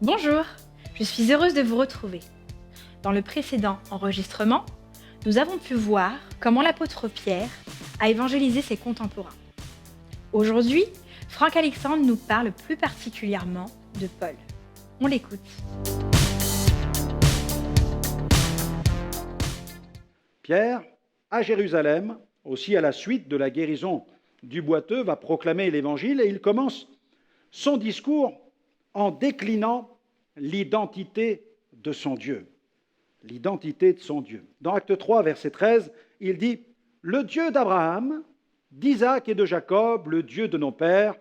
Bonjour, je suis heureuse de vous retrouver. Dans le précédent enregistrement, nous avons pu voir comment l'apôtre Pierre a évangélisé ses contemporains. Aujourd'hui, Franck Alexandre nous parle plus particulièrement de Paul. On l'écoute. Pierre, à Jérusalem, aussi à la suite de la guérison du boiteux, va proclamer l'Évangile et il commence son discours en déclinant l'identité de son Dieu. L'identité de son Dieu. Dans Acte 3, verset 13, il dit « Le Dieu d'Abraham, d'Isaac et de Jacob, le Dieu de nos pères,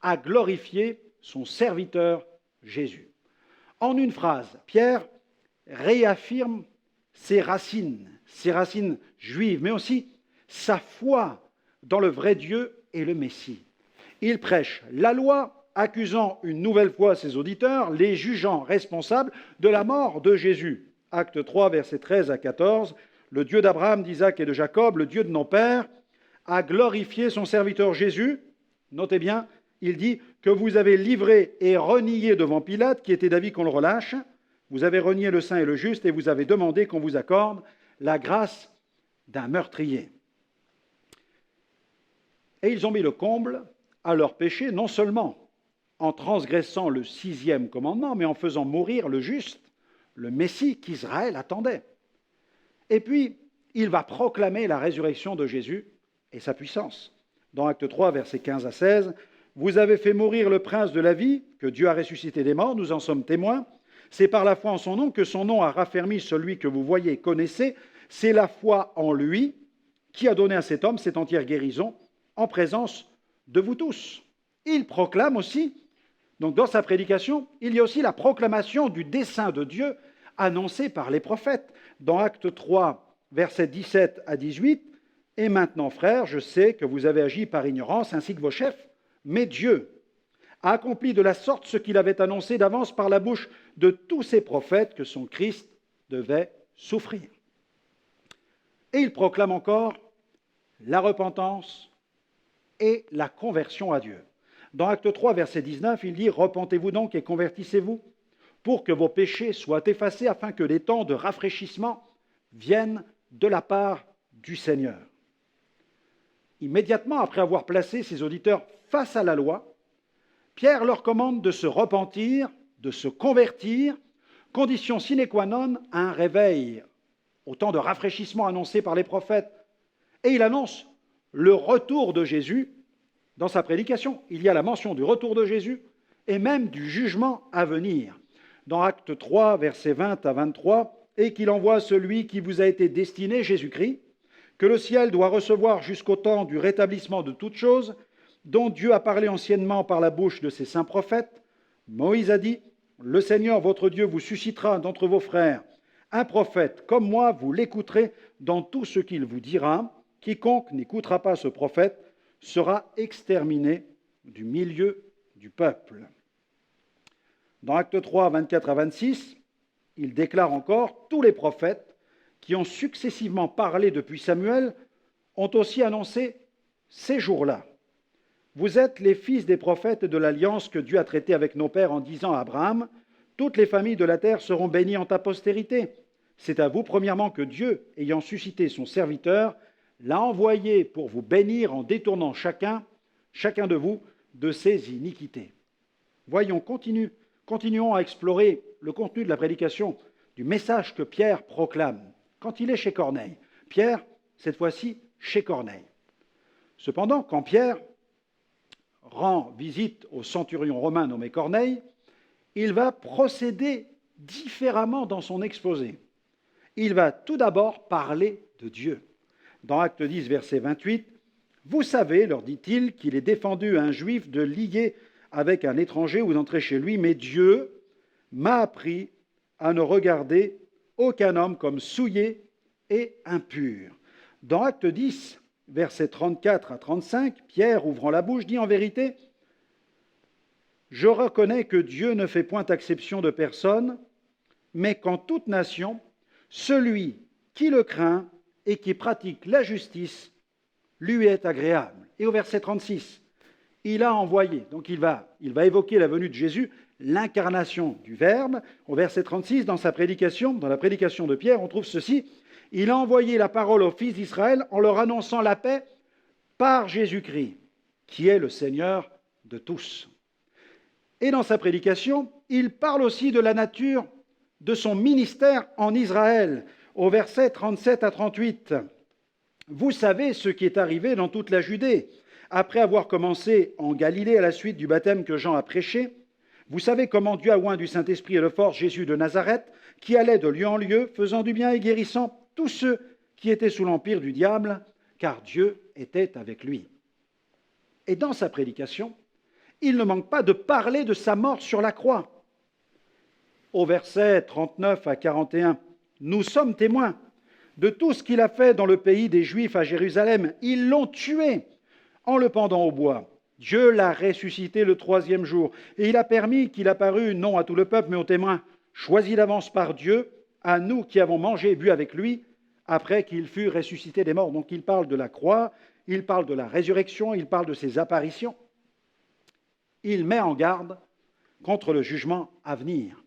a glorifié son serviteur Jésus. » En une phrase, Pierre réaffirme ses racines juives, mais aussi sa foi dans le vrai Dieu et le Messie. Il prêche la loi, accusant une nouvelle fois ses auditeurs, les jugeant responsables de la mort de Jésus. Acte 3, versets 13 à 14, le Dieu d'Abraham, d'Isaac et de Jacob, le Dieu de nos pères, a glorifié son serviteur Jésus. Notez bien, il dit que vous avez livré et renié devant Pilate, qui était d'avis qu'on le relâche. Vous avez renié le saint et le juste et vous avez demandé qu'on vous accorde la grâce d'un meurtrier. Et ils ont mis le comble à leur péché, non seulement en transgressant le 6e commandement, mais en faisant mourir le juste, le Messie qu'Israël attendait. Et puis, il va proclamer la résurrection de Jésus et sa puissance. Dans Acte 3, versets 15 à 16, « Vous avez fait mourir le prince de la vie, que Dieu a ressuscité des morts, nous en sommes témoins. C'est par la foi en son nom que son nom a raffermi celui que vous voyez et connaissez. C'est la foi en lui qui a donné à cet homme cette entière guérison en présence de vous tous. » Il proclame aussi, donc dans sa prédication, il y a aussi la proclamation du dessein de Dieu annoncé par les prophètes. Dans Acte 3, versets 17 à 18, « Et maintenant, frères, je sais que vous avez agi par ignorance ainsi que vos chefs, mais Dieu a accompli de la sorte ce qu'il avait annoncé d'avance par la bouche de tous ses prophètes que son Christ devait souffrir. » Et il proclame encore la repentance et la conversion à Dieu. Dans Acte 3, verset 19, il dit « Repentez-vous donc et convertissez-vous pour que vos péchés soient effacés afin que les temps de rafraîchissement viennent de la part du Seigneur. » Immédiatement après avoir placé ses auditeurs face à la loi, Pierre leur commande de se repentir, de se convertir, condition sine qua non à un réveil, au temps de rafraîchissement annoncé par les prophètes. Et il annonce le retour de Jésus. Dans sa prédication, il y a la mention du retour de Jésus et même du jugement à venir. Dans Acte 3, versets 20 à 23, « Et qu'il envoie celui qui vous a été destiné, Jésus-Christ, que le ciel doit recevoir jusqu'au temps du rétablissement de toutes choses, dont Dieu a parlé anciennement par la bouche de ses saints prophètes. Moïse a dit, « Le Seigneur votre Dieu vous suscitera d'entre vos frères un prophète comme moi, vous l'écouterez dans tout ce qu'il vous dira. Quiconque n'écoutera pas ce prophète sera exterminé du milieu du peuple. » Dans Acte 3, 24 à 26, il déclare encore « Tous les prophètes qui ont successivement parlé depuis Samuel ont aussi annoncé ces jours-là. Vous êtes les fils des prophètes de l'alliance que Dieu a traitée avec nos pères en disant à Abraham, « Toutes les familles de la terre seront bénies en ta postérité. » C'est à vous, premièrement, que Dieu, ayant suscité son serviteur, l'a envoyé pour vous bénir en détournant chacun de vous, de ses iniquités. Voyons, continuons à explorer le contenu de la prédication, du message que Pierre proclame quand il est chez Corneille. Pierre, cette fois-ci, chez Corneille. Cependant, quand Pierre rend visite au centurion romain nommé Corneille, il va procéder différemment dans son exposé. Il va tout d'abord parler de Dieu. Dans Acte 10, verset 28, « Vous savez, leur dit-il, qu'il est défendu à un juif de lier avec un étranger ou d'entrer chez lui, mais Dieu m'a appris à ne regarder aucun homme comme souillé et impur. » Dans Acte 10, versets 34 à 35, Pierre, ouvrant la bouche, dit en vérité, « Je reconnais que Dieu ne fait point exception de personne, mais qu'en toute nation, celui qui le craint et qui pratique la justice lui est agréable. » Et au verset 36, il a envoyé, donc il va évoquer la venue de Jésus, l'incarnation du Verbe. Au verset 36, dans la prédication de Pierre, on trouve ceci. Il a envoyé la parole aux fils d'Israël en leur annonçant la paix par Jésus-Christ, qui est le Seigneur de tous. Et dans sa prédication, il parle aussi de la nature de son ministère en Israël, au verset 37 à 38. Vous savez ce qui est arrivé dans toute la Judée, après avoir commencé en Galilée à la suite du baptême que Jean a prêché. Vous savez comment Dieu a oint du Saint-Esprit et de force Jésus de Nazareth, qui allait de lieu en lieu, faisant du bien et guérissant tous ceux qui étaient sous l'empire du diable, car Dieu était avec lui. Et dans sa prédication, il ne manque pas de parler de sa mort sur la croix. Au verset 39 à 41, nous sommes témoins de tout ce qu'il a fait dans le pays des Juifs à Jérusalem. Ils l'ont tué en le pendant au bois. Dieu l'a ressuscité le 3e jour, et il a permis qu'il apparût non à tout le peuple, mais aux témoins, choisis d'avance par Dieu, à nous qui avons mangé et bu avec lui, après qu'il fut ressuscité des morts. Donc il parle de la croix, il parle de la résurrection, il parle de ses apparitions. Il met en garde contre le jugement à venir.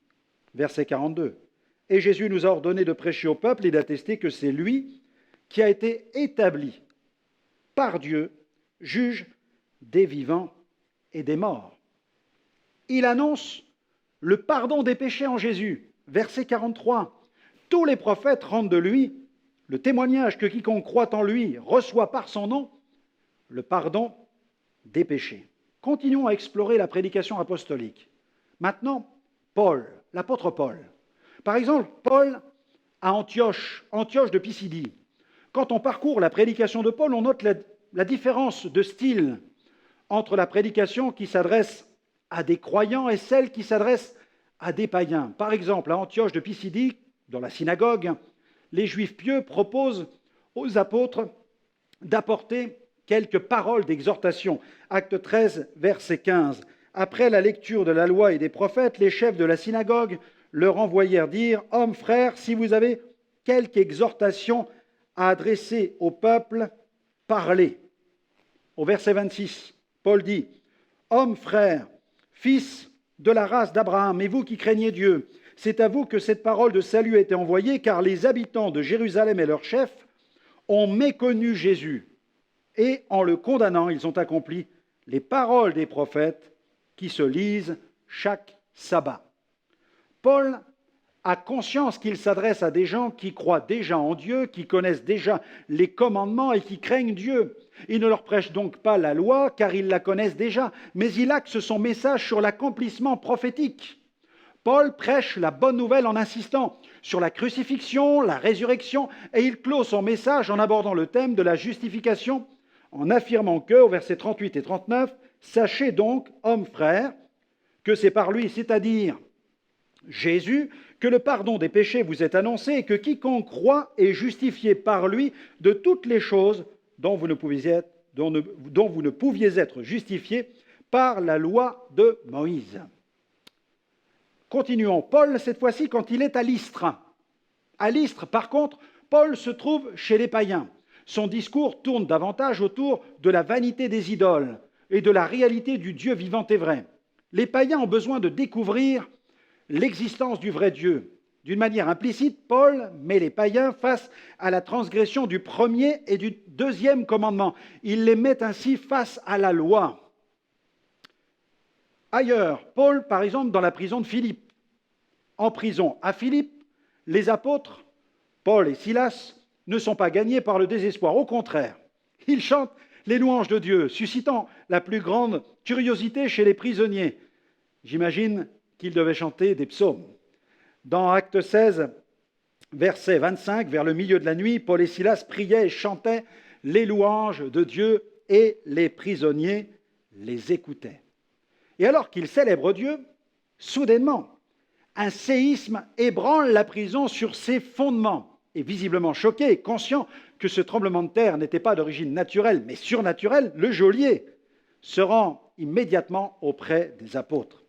Verset 42. Et Jésus nous a ordonné de prêcher au peuple et d'attester que c'est lui qui a été établi par Dieu, juge des vivants et des morts. Il annonce le pardon des péchés en Jésus. Verset 43. Tous les prophètes rendent de lui le témoignage que quiconque croit en lui reçoit par son nom le pardon des péchés. Continuons à explorer la prédication apostolique. Maintenant, Paul, l'apôtre Paul. Par exemple, Paul à Antioche de Pisidie. Quand on parcourt la prédication de Paul, on note la différence de style entre la prédication qui s'adresse à des croyants et celle qui s'adresse à des païens. Par exemple, à Antioche de Pisidie, dans la synagogue, les Juifs pieux proposent aux apôtres d'apporter quelques paroles d'exhortation. Acte 13, verset 15. Après la lecture de la loi et des prophètes, les chefs de la synagogue leur envoyèrent dire « Hommes, frères, si vous avez quelque exhortation à adresser au peuple, parlez. » Au verset 26, Paul dit « Hommes, frères, fils de la race d'Abraham, et vous qui craignez Dieu, c'est à vous que cette parole de salut a été envoyée, car les habitants de Jérusalem et leurs chefs ont méconnu Jésus, et en le condamnant, ils ont accompli les paroles des prophètes qui se lisent chaque sabbat. » Paul a conscience qu'il s'adresse à des gens qui croient déjà en Dieu, qui connaissent déjà les commandements et qui craignent Dieu. Il ne leur prêche donc pas la loi, car ils la connaissent déjà, mais il axe son message sur l'accomplissement prophétique. Paul prêche la bonne nouvelle en insistant sur la crucifixion, la résurrection, et il clôt son message en abordant le thème de la justification, en affirmant que, au versets 38 et 39, « Sachez donc, hommes frères, que c'est par lui, c'est-à-dire Jésus, que le pardon des péchés vous est annoncé et que quiconque croit est justifié par lui de toutes les choses dont vous ne pouviez être justifiés par la loi de Moïse. » Continuons. Paul, cette fois-ci, quand il est à Lystre. À Lystre, par contre, Paul se trouve chez les païens. Son discours tourne davantage autour de la vanité des idoles et de la réalité du Dieu vivant et vrai. Les païens ont besoin de découvrir l'existence du vrai Dieu. D'une manière implicite, Paul met les païens face à la transgression du premier et du deuxième commandement. Il les met ainsi face à la loi. Ailleurs, Paul, par exemple, dans la prison de Philippe. En prison à Philippe, les apôtres, Paul et Silas, ne sont pas gagnés par le désespoir. Au contraire, ils chantent les louanges de Dieu, suscitant la plus grande curiosité chez les prisonniers. J'imagine qu'ils devaient chanter des psaumes. Dans Acte 16, verset 25, vers le milieu de la nuit, Paul et Silas priaient et chantaient les louanges de Dieu et les prisonniers les écoutaient. Et alors qu'ils célèbrent Dieu, soudainement, un séisme ébranle la prison sur ses fondements. Et visiblement choqué et conscient que ce tremblement de terre n'était pas d'origine naturelle, mais surnaturelle, le geôlier se rend immédiatement auprès des apôtres.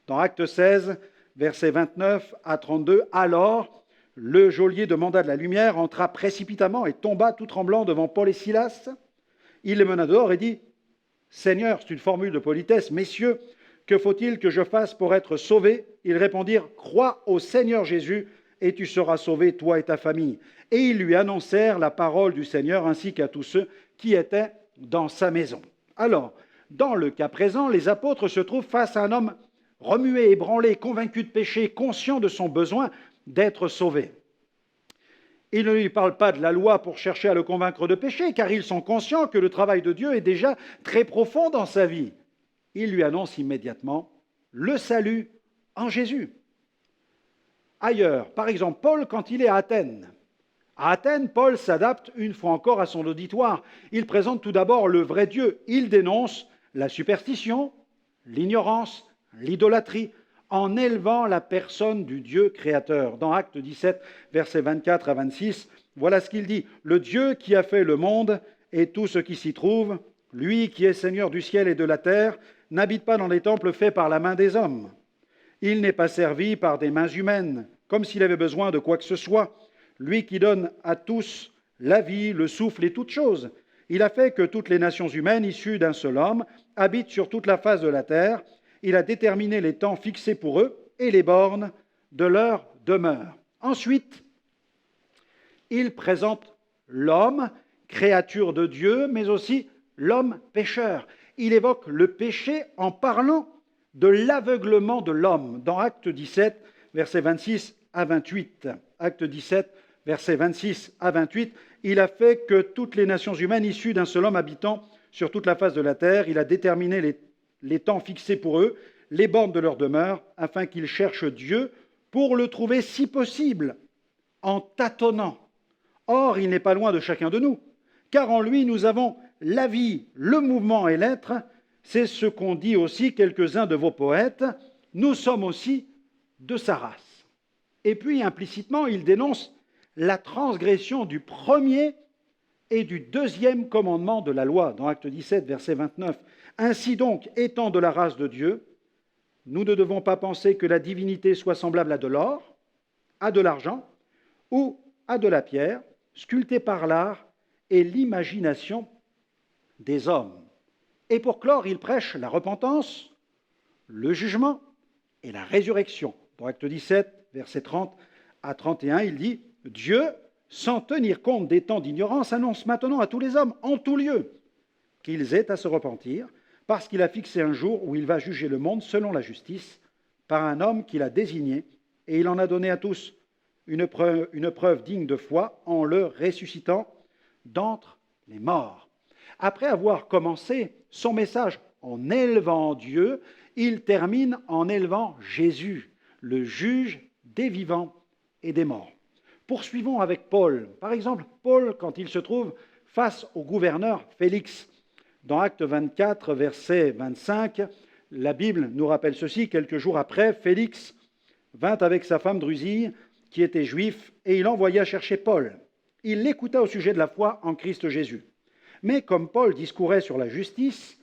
Dans Acte 16, versets 29 à 32, « Alors, le geôlier demanda de la lumière, entra précipitamment et tomba tout tremblant devant Paul et Silas. Il les mena dehors et dit, « Seigneur, c'est une formule de politesse, messieurs, que faut-il que je fasse pour être sauvé? Ils répondirent, crois au Seigneur Jésus et tu seras sauvé, toi et ta famille. Et ils lui annoncèrent la parole du Seigneur ainsi qu'à tous ceux qui étaient dans sa maison. Alors, dans le cas présent, les apôtres se trouvent face à un homme remué, ébranlé, convaincu de péché, conscient de son besoin d'être sauvé. Ils ne lui parlent pas de la loi pour chercher à le convaincre de péché, car ils sont conscients que le travail de Dieu est déjà très profond dans sa vie. Ils lui annoncent immédiatement le salut en Jésus. Ailleurs, par exemple, Paul, quand il est à Athènes, Paul s'adapte une fois encore à son auditoire. Il présente tout d'abord le vrai Dieu. Il dénonce la superstition, l'ignorance, l'idolâtrie, en élevant la personne du Dieu créateur. Dans Actes 17, versets 24 à 26, voilà ce qu'il dit. Le Dieu qui a fait le monde et tout ce qui s'y trouve, lui qui est Seigneur du ciel et de la terre, n'habite pas dans les temples faits par la main des hommes. Il n'est pas servi par des mains humaines, comme s'il avait besoin de quoi que ce soit. Lui qui donne à tous la vie, le souffle et toutes choses. Il a fait que toutes les nations humaines, issues d'un seul homme, habitent sur toute la face de la terre. Il a déterminé les temps fixés pour eux et les bornes de leur demeure. Ensuite, il présente l'homme, créature de Dieu, mais aussi l'homme pécheur. Il évoque le péché en parlant de l'aveuglement de l'homme. Dans Acte 17, versets 26 à 28. Acte 17, versets 26 à 28. Il a fait que toutes les nations humaines issues d'un seul homme habitant sur toute la face de la terre, il a déterminé les temps fixés pour eux, les bornes de leur demeure, afin qu'ils cherchent Dieu pour le trouver si possible, en tâtonnant. Or, il n'est pas loin de chacun de nous, car en lui nous avons la vie, le mouvement et l'être. C'est ce qu'ont dit aussi quelques-uns de vos poètes. Nous sommes aussi de sa race. Et puis, implicitement, il dénonce la transgression du premier et du deuxième commandement de la loi, dans Acte 17, verset 29. Ainsi donc, étant de la race de Dieu, nous ne devons pas penser que la divinité soit semblable à de l'or, à de l'argent ou à de la pierre, sculptée par l'art et l'imagination des hommes. Et pour clore, il prêche la repentance, le jugement et la résurrection. Dans Acte 17, versets 30 à 31, il dit « Dieu, sans tenir compte des temps d'ignorance, annonce maintenant à tous les hommes, en tout lieu, qu'ils aient à se repentir, parce qu'il a fixé un jour où il va juger le monde selon la justice, par un homme qu'il a désigné, et il en a donné à tous une preuve digne de foi en le ressuscitant d'entre les morts. » Après avoir commencé son message en élevant Dieu, il termine en élevant Jésus, le juge des vivants et des morts. Poursuivons avec Paul. Par exemple, Paul, quand il se trouve face au gouverneur Félix, dans Acte 24, verset 25, la Bible nous rappelle ceci. Quelques jours après, Félix vint avec sa femme Drusille, qui était juif, et il envoya chercher Paul. Il l'écouta au sujet de la foi en Christ Jésus. Mais comme Paul discourait sur la justice,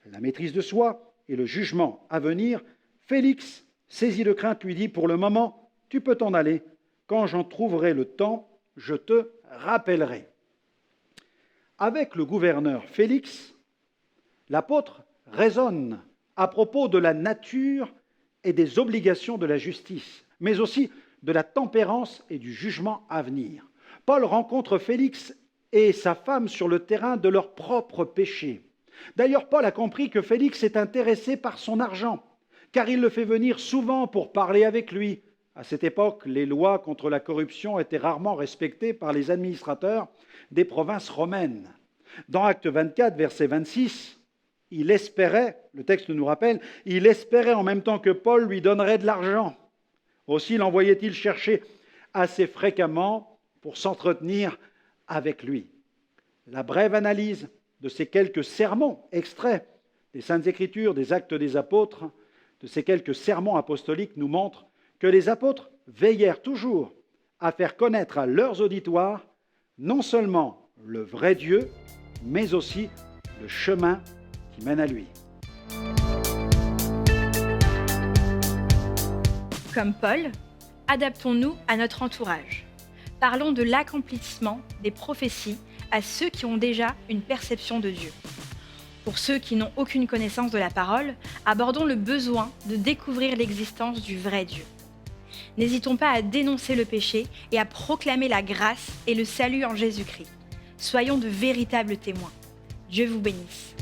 la maîtrise de soi et le jugement à venir, Félix, saisi de crainte, lui dit « Pour le moment, tu peux t'en aller. Quand j'en trouverai le temps, je te rappellerai. » Avec le gouverneur Félix, l'apôtre raisonne à propos de la nature et des obligations de la justice, mais aussi de la tempérance et du jugement à venir. Paul rencontre Félix et sa femme sur le terrain de leur propre péché. D'ailleurs, Paul a compris que Félix est intéressé par son argent, car il le fait venir souvent pour parler avec lui. À cette époque, les lois contre la corruption étaient rarement respectées par les administrateurs des provinces romaines. Dans Acte 24, verset 26, il espérait, le texte nous rappelle, il espérait en même temps que Paul lui donnerait de l'argent. Aussi l'envoyait-il chercher assez fréquemment pour s'entretenir avec lui. La brève analyse de ces quelques sermons extraits des Saintes Écritures, des Actes des Apôtres, de ces quelques sermons apostoliques nous montre que les apôtres veillèrent toujours à faire connaître à leurs auditoires non seulement le vrai Dieu, mais aussi le chemin qui mène à lui. Comme Paul, adaptons-nous à notre entourage. Parlons de l'accomplissement des prophéties à ceux qui ont déjà une perception de Dieu. Pour ceux qui n'ont aucune connaissance de la parole, abordons le besoin de découvrir l'existence du vrai Dieu. N'hésitons pas à dénoncer le péché et à proclamer la grâce et le salut en Jésus-Christ. Soyons de véritables témoins. Dieu vous bénisse.